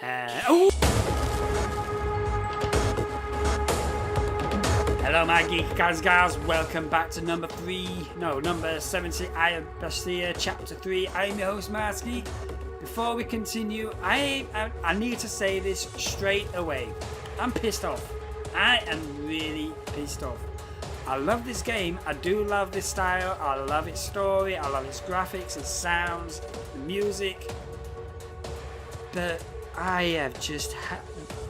Oh! Hello my geek guys and gals, welcome back to number 70, I am Basir, chapter 3. I'm your host MaskedGeek. Before we continue, I need to say this straight away. I'm pissed off. I am really pissed off. I love this game, I do love this style, I love its story, I love its graphics, its sounds, the music. But I have just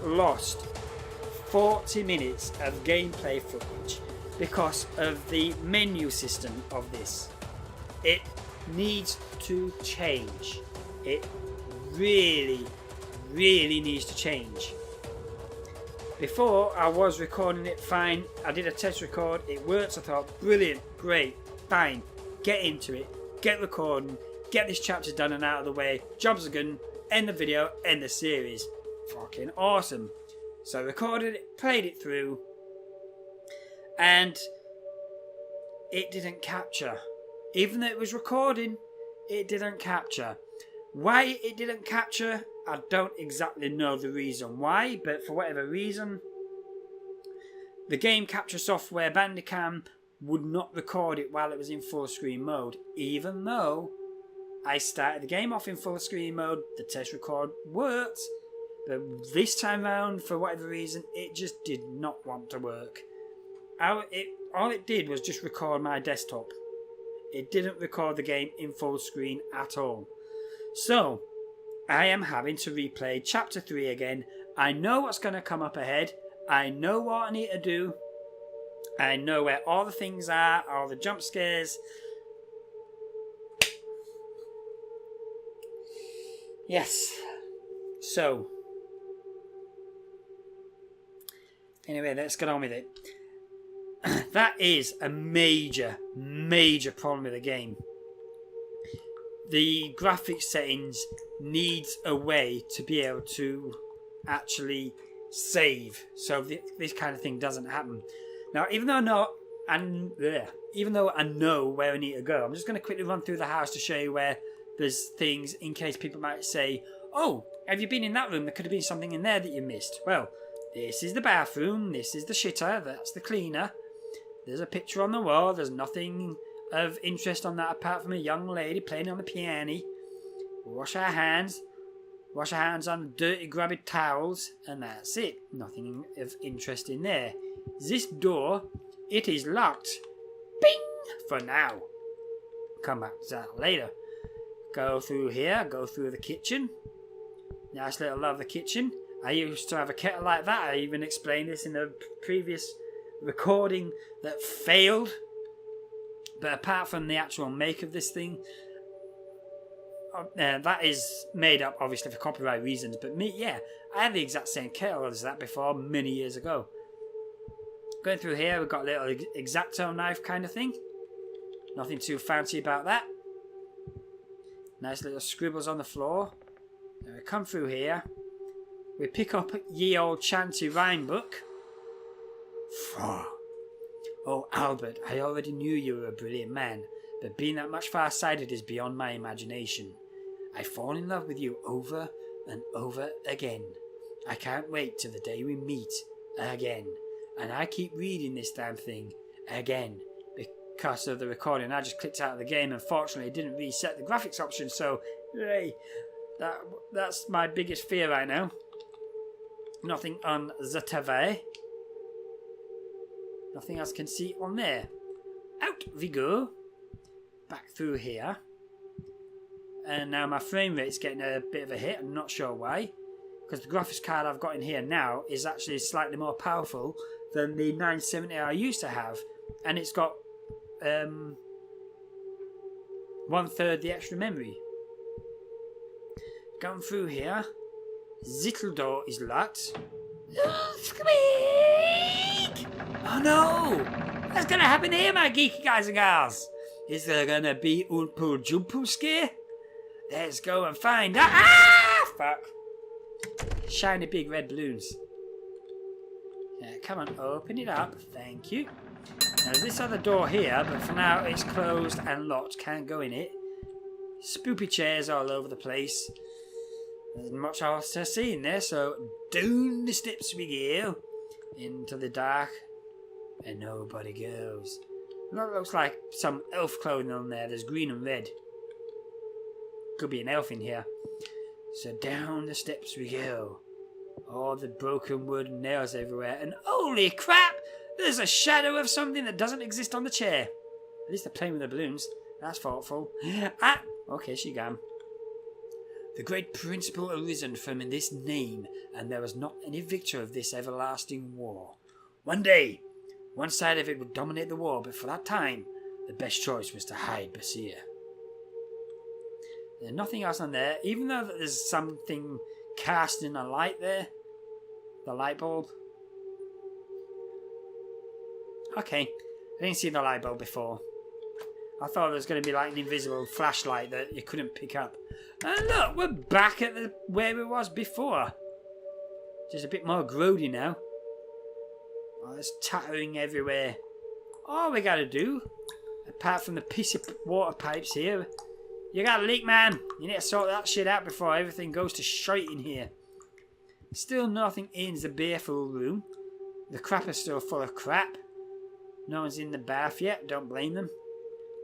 lost 40 minutes of gameplay footage because of the menu system of this. It needs to change. It really needs to change. Before I was recording it fine, I did a test record, it works, I thought brilliant, great, fine, get into it, get recording, get this chapter done and out of the way, jobs are good, end the video, end the series. Fucking awesome. So I recorded it, played it through, and it didn't capture. Even though it was recording, it didn't capture. Why it didn't capture, I don't exactly know the reason why, but for whatever reason, the game capture software Bandicam would not record it while it was in full screen mode, even though I started the game off in full screen mode, the test record worked, but this time round, for whatever reason, it just did not want to work. All it did was just record my desktop. It didn't record the game in full screen at all. So, I am having to replay chapter 3 again. I know what's going to come up ahead. I know what I need to do. I know where all the things are, all the jump scares. Yes. So, anyway, let's get on with it. That is a major problem with the game. The graphics settings needs a way to be able to actually save, so this kind of thing doesn't happen. Now, even though I know where I need to go, I'm just going to quickly run through the house to show you where there's things in case people might say, "Oh, have you been in that room? There could have been something in there that you missed." Well, this is the bathroom. This is the shitter. That's the cleaner. There's a picture on the wall. There's nothing of interest on that apart from a young lady playing on the piano. Wash our hands on the dirty grubby towels, and that's it. Nothing of interest in there. This door, it is locked. Bing! For now. Come back to that later. Go through here, go through the kitchen. Nice little lovely kitchen. I used to have a kettle like that. I even explained this in a previous recording that failed. But apart from the actual make of this thing, that is made up obviously for copyright reasons. But I had the exact same kettle as that before many years ago. Going through here, we've got a little X-Acto knife kind of thing. Nothing too fancy about that. Nice little scribbles on the floor. Now we come through here. We pick up Ye Old Chanty Rhyme Book. Oh, Albert, I already knew you were a brilliant man, but being that much far-sighted is beyond my imagination. I fall in love with you over and over again. I can't wait till the day we meet again. And I keep reading this damn thing again. Because of the recording, I just clicked out of the game. Unfortunately, it didn't reset the graphics option, so hey, that's my biggest fear right now. Nothing on the TV. Nothing else can see on there. Out we go. Back through here. And now my frame rate's getting a bit of a hit. I'm not sure why. Because the graphics card I've got in here now is actually slightly more powerful than the 970 I used to have. And it's got 1/3 the extra memory. Going through here. Little door is locked. Oh, squeak! Oh no! What's gonna happen here, my geeky guys and gals? Is there gonna be Oompu Joompu scare? Let's go and find out. Ah! Fuck. Shiny big red balloons. Yeah, come on, open it up. Thank you. Now, there's this other door here, but for now it's closed and locked. Can't go in it. Spoopy chairs all over the place. There's much else to see in there, so down the steps we go. Into the dark. And nobody goes. Looks like some elf clothing on there. There's green and red. Could be an elf in here. So down the steps we go. All the broken wood and nails everywhere. And holy crap! There's a shadow of something that doesn't exist on the chair. At least they're playing with the balloons. That's thoughtful. Okay, she gone. The great principle arisen from this name, and there was not any victor of this everlasting war. One day, one side of it would dominate the war, but for that time, the best choice was to hide Basir. There's nothing else on there, even though there's something casting a light there. The light bulb. Okay, I didn't see the light bulb before. I thought there was going to be like an invisible flashlight that you couldn't pick up. And look, we're back at where we was before. Just a bit more grody now. Oh, there's tattering everywhere. All we got to do, apart from the piece of water pipes here, you got a leak, man. You need to sort that shit out before everything goes to shite in here. Still nothing in the bathroom room. The crap is still full of crap. No one's in the bath yet, don't blame them.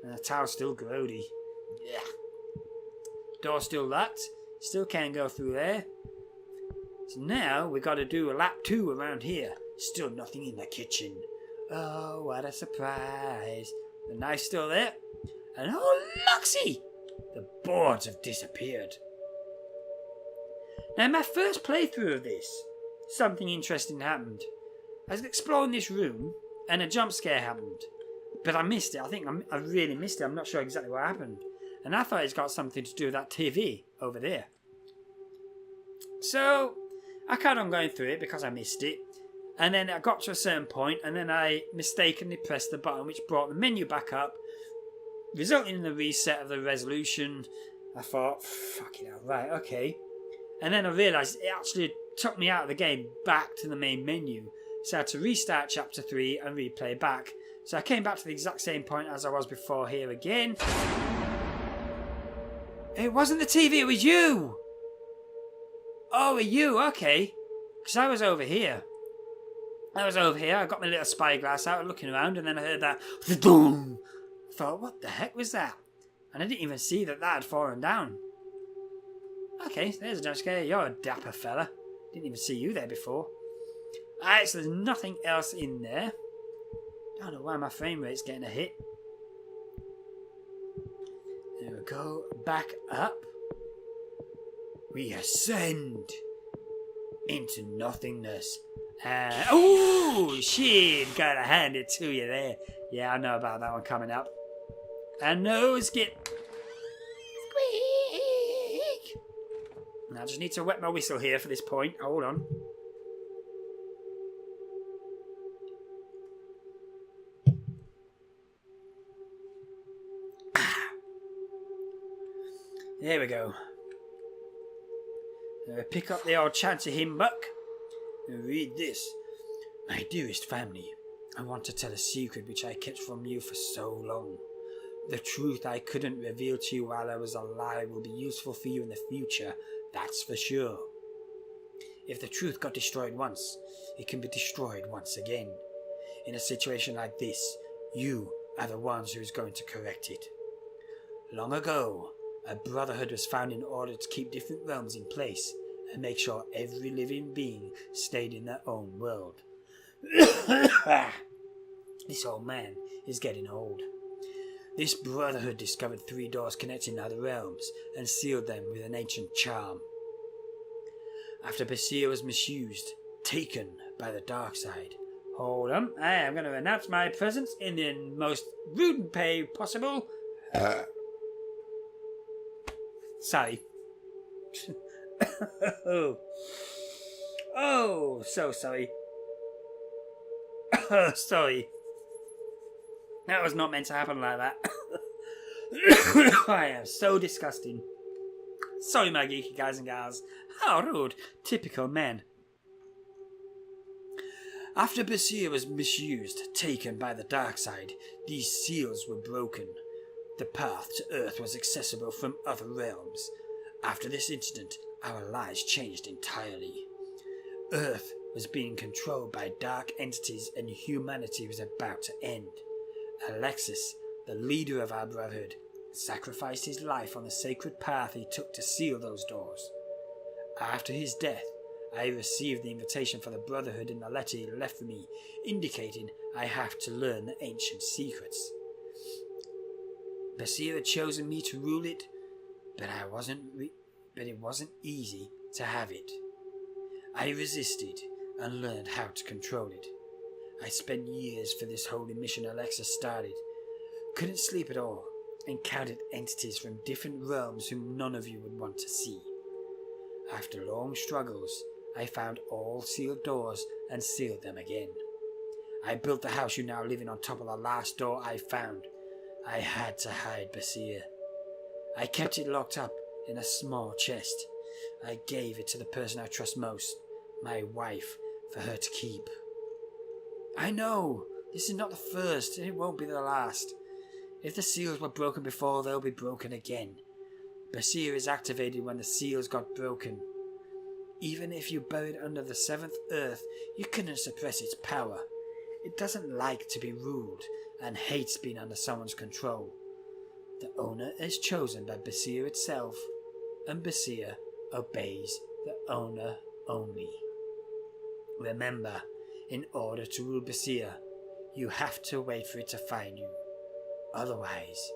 And the towel's still grody. Yeah. Door's still locked. Still can't go through there. So now we got to do a lap 2 around here. Still nothing in the kitchen. Oh, what a surprise. The knife's still there. And oh, Luxie! The boards have disappeared. Now, in my first playthrough of this, something interesting happened. I was exploring this room, and a jump scare happened. But I missed it. I think I really missed it. I'm not sure exactly what happened. And I thought it's got something to do with that TV over there. So, I carried on going through it because I missed it. And then I got to a certain point, and then I mistakenly pressed the button which brought the menu back up, resulting in the reset of the resolution. I thought, fucking hell, right, okay. And then I realised it actually took me out of the game back to the main menu. So I had to restart chapter 3 and replay back. So I came back to the exact same point as I was before here again. It wasn't the TV, it was you! Oh, it was you, okay. Because I was over here. I got my little spyglass out looking around, and then I heard that boom. I thought, what the heck was that? And I didn't even see that had fallen down. Okay, there's a jump scare. You're a dapper fella. Didn't even see you there before. Alright, so there's nothing else in there. Don't know why my frame rate's getting a hit. There we go. Back up. We ascend into nothingness. Oh, shit. Gotta hand it to you there. Yeah, I know about that one coming up. And nose get squeak. I just need to wet my whistle here for this point. Hold on. There we go. Pick up the old chancy hymn book and read this. My dearest family, I want to tell a secret which I kept from you for so long. The truth I couldn't reveal to you while I was alive will be useful for you in the future, that's for sure. If the truth got destroyed once, it can be destroyed once again. In a situation like this, you are the ones who is going to correct it. Long ago, a brotherhood was found in order to keep different realms in place and make sure every living being stayed in their own world. This old man is getting old. This brotherhood discovered 3 doors connecting other realms and sealed them with an ancient charm. After Basir was misused, taken by the dark side. Hold on, I am going to announce my presence in the most rude way possible. Sorry. Oh, so sorry. Sorry. That was not meant to happen like that. I am so disgusting. Sorry, my geeky guys and gals. How rude. Typical men. After Basir was misused, taken by the dark side, these seals were broken. The path to Earth was accessible from other realms. After this incident, our lives changed entirely. Earth was being controlled by dark entities and humanity was about to end. Alexis, the leader of our brotherhood, sacrificed his life on the sacred path he took to seal those doors. After his death, I received the invitation for the brotherhood in the letter he left for me, indicating I have to learn the ancient secrets. Basir had chosen me to rule it, but it wasn't easy to have it. I resisted and learned how to control it. I spent years for this holy mission Alexis started. Couldn't sleep at all. Encountered entities from different realms whom none of you would want to see. After long struggles, I found all sealed doors and sealed them again. I built the house you now live in on top of the last door I found. I had to hide Basir. I kept it locked up in a small chest. I gave it to the person I trust most, my wife, for her to keep. I know, this is not the first, and it won't be the last. If the seals were broken before, they'll be broken again. Basir is activated when the seals got broken. Even if you bury it under the seventh earth, you couldn't suppress its power. It doesn't like to be ruled, and hates being under someone's control. The owner is chosen by Basir itself, and Basir obeys the owner only. Remember, in order to rule Basir, you have to wait for it to find you. Otherwise,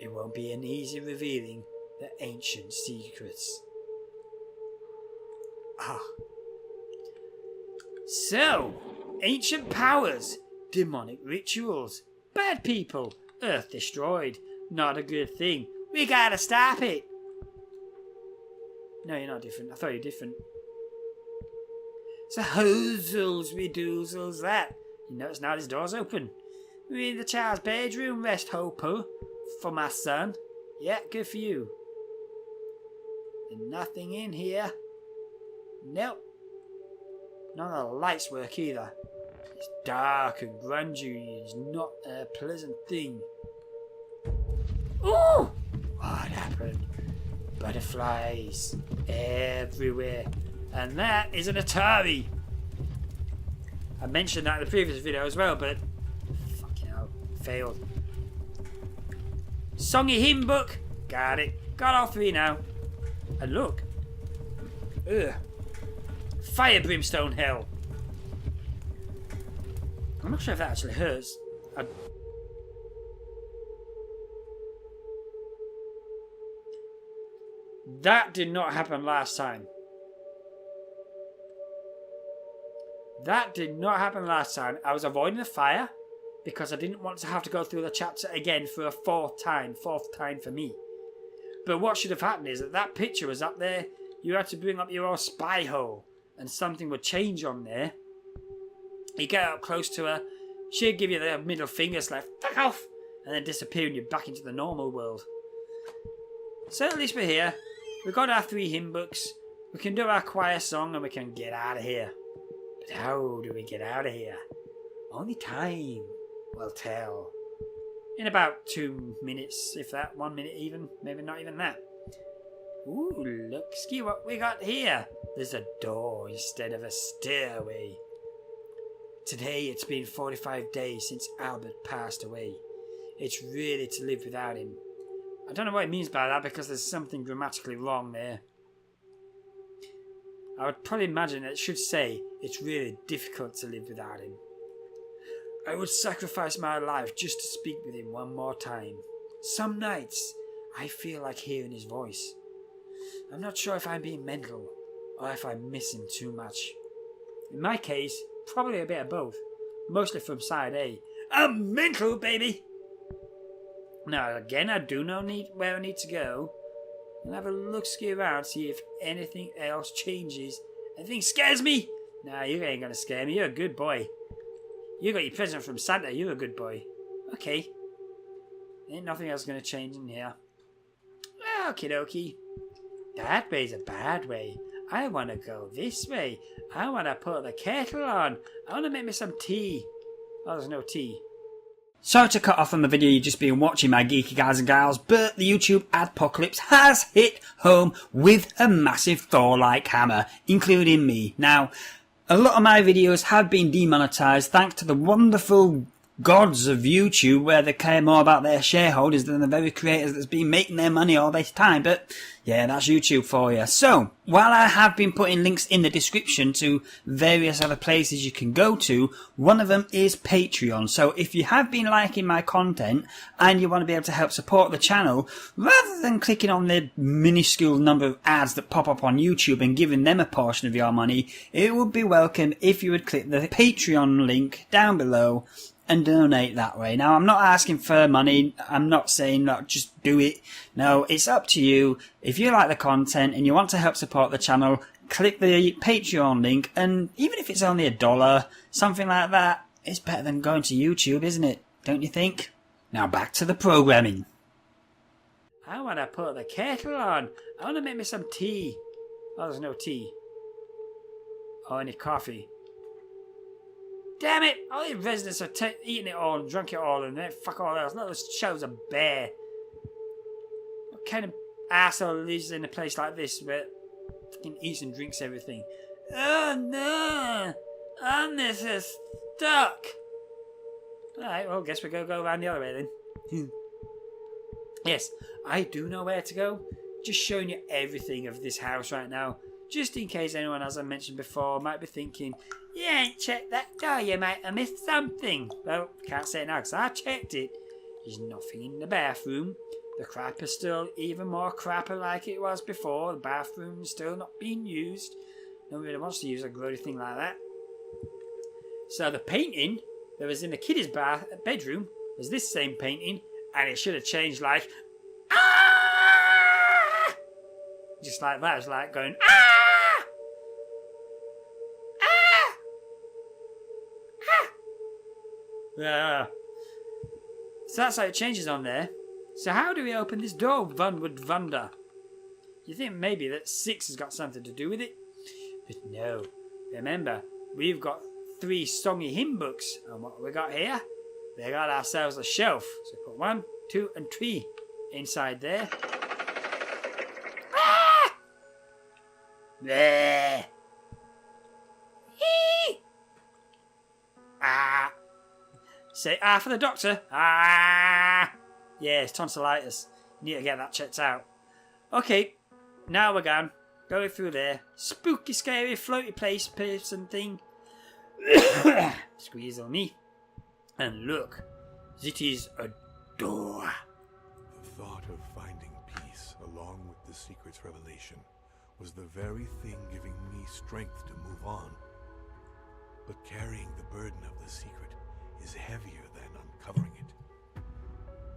it won't be an easy revealing the ancient secrets. So, ancient powers, demonic rituals, bad people, Earth destroyed. Not a good thing. We gotta stop it. No, you're not different. I thought you were different. So hoozles we doozles that. You notice now this door's open. We're in the child's bedroom, rest hopo. For my son. Yeah, good for you. There's nothing in here. Nope. None of the lights work either. It's dark and grungy. It's not a pleasant thing. Ooh! What happened? Butterflies everywhere. And that is an Atari. I mentioned that in the previous video as well, but fucking hell, failed. Songy hymn book. Got it. Got all three now. And look. Ugh. Fire brimstone hell. I'm not sure if that actually hurts. That did not happen last time. That did not happen last time. I was avoiding the fire because I didn't want to have to go through the chapter again for a fourth time for me. But what should have happened is that picture was up there. You had to bring up your own spy hole and something would change on there. You get up close to her, she'd give you the middle finger slap, fuck off, and then disappear and you're back into the normal world. So at least we're here. We've got our 3 hymn books. We can do our choir song and we can get out of here. But how do we get out of here? Only time will tell. In about 2 minutes, if that, 1 minute even, maybe not even that. Ooh, look, see what we got here. There's a door instead of a stairway. Today it's been 45 days since Albert passed away. It's really to live without him. I don't know what it means by that because there's something grammatically wrong there. I would probably imagine it should say it's really difficult to live without him. I would sacrifice my life just to speak with him one more time. Some nights I feel like hearing his voice. I'm not sure if I'm being mental or if I miss him too much. In my case, probably a bit of both. Mostly from side A. I'm mental, baby! Now, again, I do know where I need to go. And have a look-ski around, see if anything else changes. Anything scares me? Nah, you ain't gonna scare me. You're a good boy. You got your present from Santa. You're a good boy. Okay. Ain't nothing else gonna change in here. Okie dokie. That way's a bad way. I want to go this way. I want to put the kettle on. I want to make me some tea. Oh, there's no tea. Sorry to cut off from the video you've just been watching, my geeky guys and gals, but the YouTube adpocalypse has hit home with a massive Thor-like hammer, including me. Now, a lot of my videos have been demonetized thanks to the wonderful gods of YouTube, where they care more about their shareholders than the very creators that's been making their money all this time. But yeah, that's YouTube for you. So, while I have been putting links in the description to various other places you can go to, one of them is Patreon. So if you have been liking my content and you want to be able to help support the channel, rather than clicking on the minuscule number of ads that pop up on YouTube and giving them a portion of your money, it would be welcome if you would click the Patreon link down below and donate that way. Now, I'm not asking for money. I'm not saying not just do it. No, it's up to you. If you like the content and you want to help support the channel, click the Patreon link, and even if it's only $1, something like that, it's better than going to YouTube, isn't it? Don't you think? Now back to the programming. I want to put the kettle on. I want to make me some tea. Oh, there's no tea. Oh, I need coffee. Damn it! All these residents are eating it all and drunk it all and then fuck all else. Look, this show's a bear. What kind of asshole lives in a place like this where fucking eats and drinks everything? Oh no! I'm this is stuck! Alright, well, guess we're gonna go around the other way then. Yes, I do know where to go. Just showing you everything of this house right now. Just in case anyone, as I mentioned before, might be thinking, you ain't checked that door, you might have missed something. Well, can't say it now because I checked it. There's nothing in the bathroom. The crap is still even more crapper like it was before. The bathroom's still not being used. Nobody really wants to use a grody thing like that. So the painting that was in the kiddies' bedroom was this same painting, and it should have changed like, ah! Just like that. It's like going, ah! Yeah. So that's how it changes on there. So how do we open this door, would wonder? You think maybe that 6 has got something to do with it? But no. Remember, we've got 3 songy hymn books. And what we got here? We got ourselves a shelf. So put 1, 2 and 3 inside there. Ah! There. Ah. Say ah for the doctor. Ah! Yeah, it's tonsillitis. You need to get that checked out. Okay, now we're gone. Going through there. Spooky, scary, floaty place person thing. Squeeze on me. And look, it is a door. The thought of finding peace along with the secret's revelation was the very thing giving me strength to move on. But carrying the burden of the secret is heavier than uncovering it.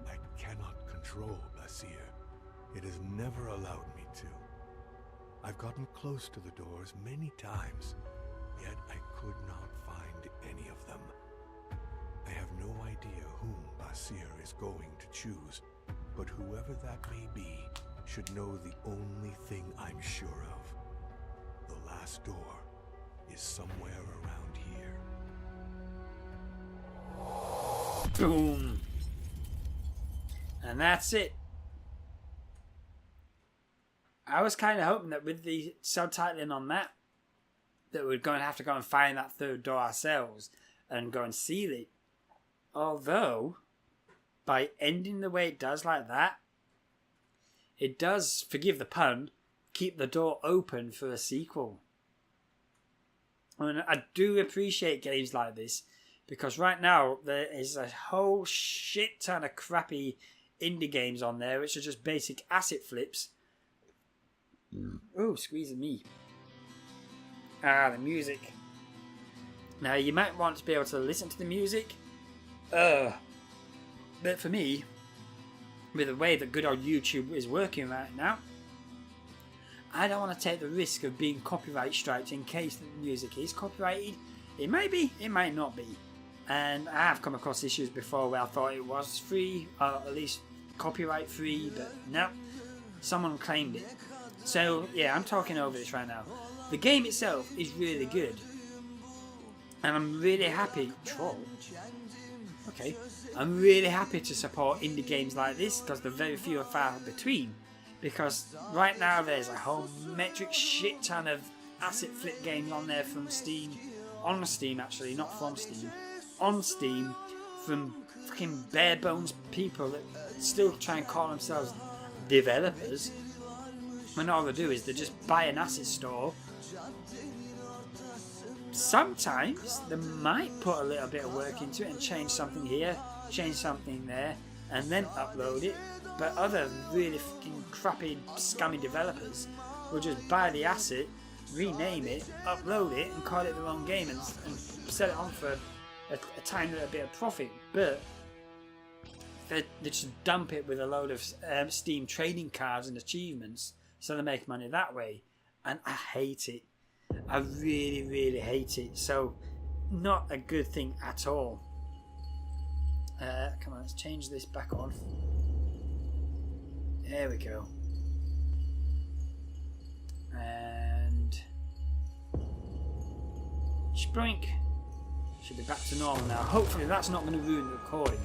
I cannot control Basir. It has never allowed me to. I've gotten close to the doors many times, yet I could not find any of them. I have no idea whom Basir is going to choose, but whoever that may be should know the only thing I'm sure of. The last door is somewhere around here. Boom. And that's it. I was kind of hoping that with the subtitling on that we're going to have to go and find that 3rd door ourselves and go and seal it. Although, by ending the way it does like that, it does, forgive the pun, keep the door open for a sequel. And I do appreciate games like this, because right now there is a whole shit ton of crappy indie games on there which are just basic asset flips. Oh, squeezing me. Ah, the music. Now you might want to be able to listen to the music. But for me, with the way that good old YouTube is working right now, I don't want to take the risk of being copyright striked in case the music is copyrighted. It may be, it might not be. And I have come across issues before where I thought it was free, or at least copyright free, but no, someone claimed it. So yeah, I'm talking over this right now. The game itself is really good, and I'm really happy. Troll. Okay, I'm really happy to support indie games like this because they're very few and far between. Because right now there's a whole metric shit ton of asset flip games on there from Steam, on Steam actually, not from Steam, on Steam, from fucking bare bones people that still try and call themselves developers. When all they do is they just buy an asset store. Sometimes they might put a little bit of work into it and change something here, change something there, and then upload it. But other really fucking crappy, scammy developers will just buy the asset, rename it, upload it, and call it their own game and sell it on for a tiny little bit of profit. But they just dump it with a load of Steam trading cards and achievements, so they make money that way. And I hate it. I really, really hate it. So, not a good thing at all. Come on, let's change this back on. There we go. And Sproink. Should be back to normal now. Hopefully that's not going to ruin the recording.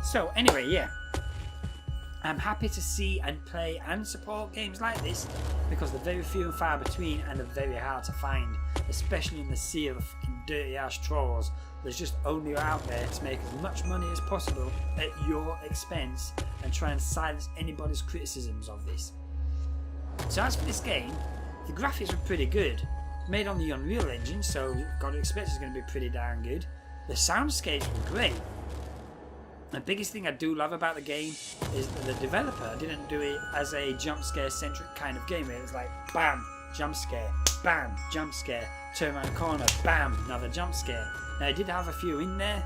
So anyway, yeah. I'm happy to see and play and support games like this because they're very few and far between and they're very hard to find, especially in the sea of fucking dirty ass trolls that's just only out there to make as much money as possible at your expense and try and silence anybody's criticisms of this. So as for this game, the graphics were pretty good. Made on the Unreal Engine, so you've got to expect it's going to be pretty darn good. The soundscapes were great. The biggest thing I do love about the game is that the developer didn't do it as a jump scare centric kind of game where it was like bam, jump scare, bam, jump scare, turn around the corner, bam, another jump scare. Now it did have a few in there,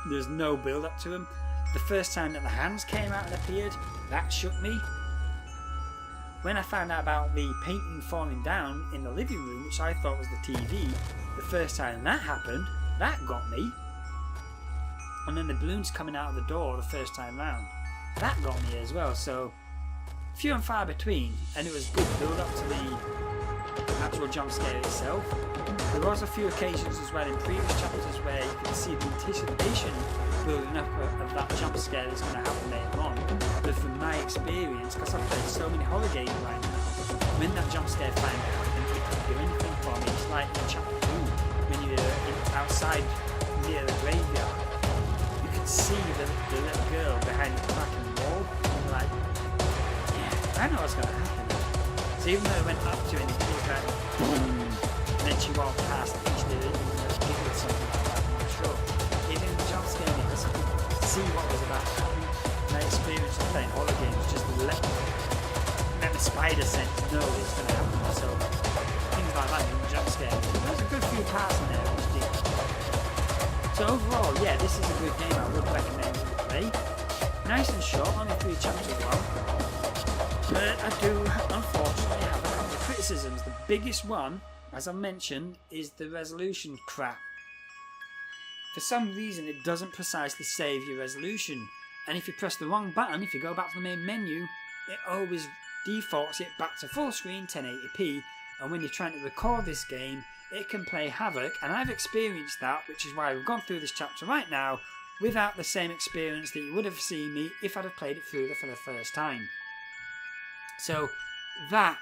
there's no build up to them. The first time that the hands came out and appeared, that shook me. When I found out about the painting falling down in the living room, which I thought was the TV, the first time that happened, that got me. And then the balloons coming out of the door the first time round, that got me as well. So few and far between, and it was good build up to the actual jump scare itself. There was a few occasions as well in previous chapters where you could see the anticipation building up of that jump scare that's going to happen later on. But from my experience, because I've played so many horror games right now, when that jump scare finally happened, it couldn't do anything for me. It's like in chapter 2 when you're outside near the graveyard. See the little girl behind the crack in the wall, and like, yeah, I know what's going to happen. So even though I went up to it and it was like, boom, and then she walked past, I think she did it, she giggled something like that, I'm not sure. It didn't jump scare me because I could see what was about to happen. My experience of playing horror games just let the spider sense know it's going to happen. So things like that didn't jump scare me. There's a good few parts in there which did. So overall, yeah, this is a good game. I would recommend you play. Nice and short, only 3 chapters long. But I do, unfortunately, have a couple of criticisms. The biggest one, as I mentioned, is the resolution crap. For some reason, it doesn't precisely save your resolution. And if you press the wrong button, if you go back to the main menu, it always defaults it back to full screen 1080p. And when you're trying to record this game, it can play havoc, and I've experienced that, which is why we've gone through this chapter right now without the same experience that you would have seen me if I'd have played it through for the first time. So that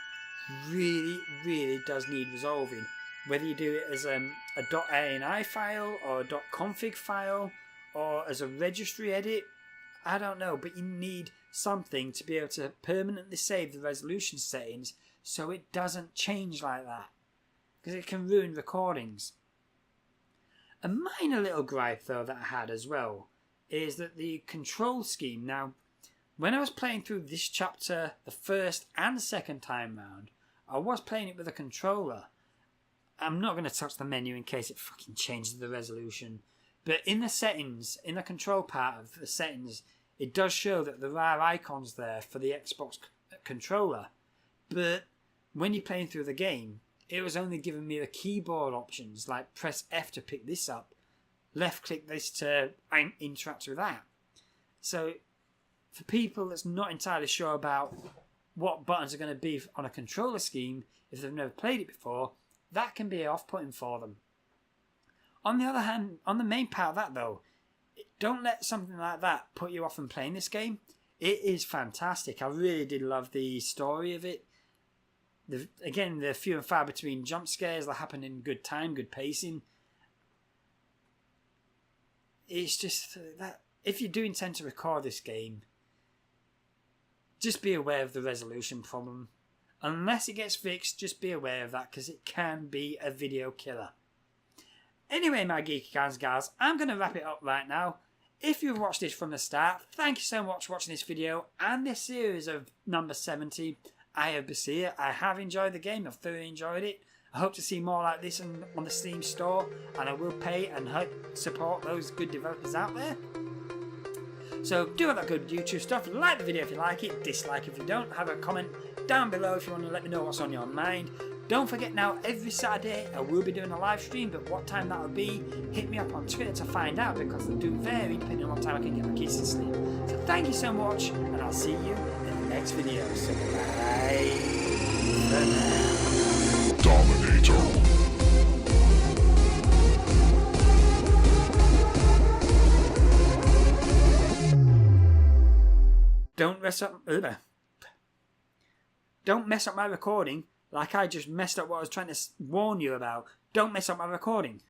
really, really does need resolving. Whether you do it as a .ini file or a .config file or as a registry edit, I don't know, but you need something to be able to permanently save the resolution settings so it doesn't change like that. Because it can ruin recordings. A minor little gripe though that I had as well is that the control scheme. Now, when I was playing through this chapter the first and second time round, I was playing it with a controller. I'm not going to touch the menu in case it fucking changes the resolution. But in the settings, in the control part of the settings, it does show that there are icons there for the Xbox controller. But when you're playing through the game, it was only giving me the keyboard options, like press F to pick this up, left click this to interact with that. So for people that's not entirely sure about what buttons are going to be on a controller scheme, if they've never played it before, that can be off-putting for them. On the other hand, on the main part of that though, Don't let something like that put you off from playing this game. It is fantastic. I really did love the story of it. Again, the few and far between jump scares that happen in good time, good pacing. It's just that if you do intend to record this game, just be aware of the resolution problem. Unless it gets fixed, just be aware of that because it can be a video killer. Anyway, my geeky guys and gals, I'm going to wrap it up right now. If you've watched this from the start, thank you so much for watching this video and this series of number 70, I am Basir. I have enjoyed the game, I've thoroughly enjoyed it. I hope to see more like this on the Steam store, and I will pay and help support those good developers out there. So do all that good YouTube stuff, like the video if you like it, dislike if you don't, have a comment down below if you want to let me know what's on your mind. Don't forget now, every Saturday I will be doing a live stream, but what time that will be, hit me up on Twitter to find out because they do vary depending on what time I can get my kids to sleep. So thank you so much, and I'll see you in the next video. So bye for now. Dominator. Don't mess up my recording like I just messed up what I was trying to warn you about. Don't mess up my recording.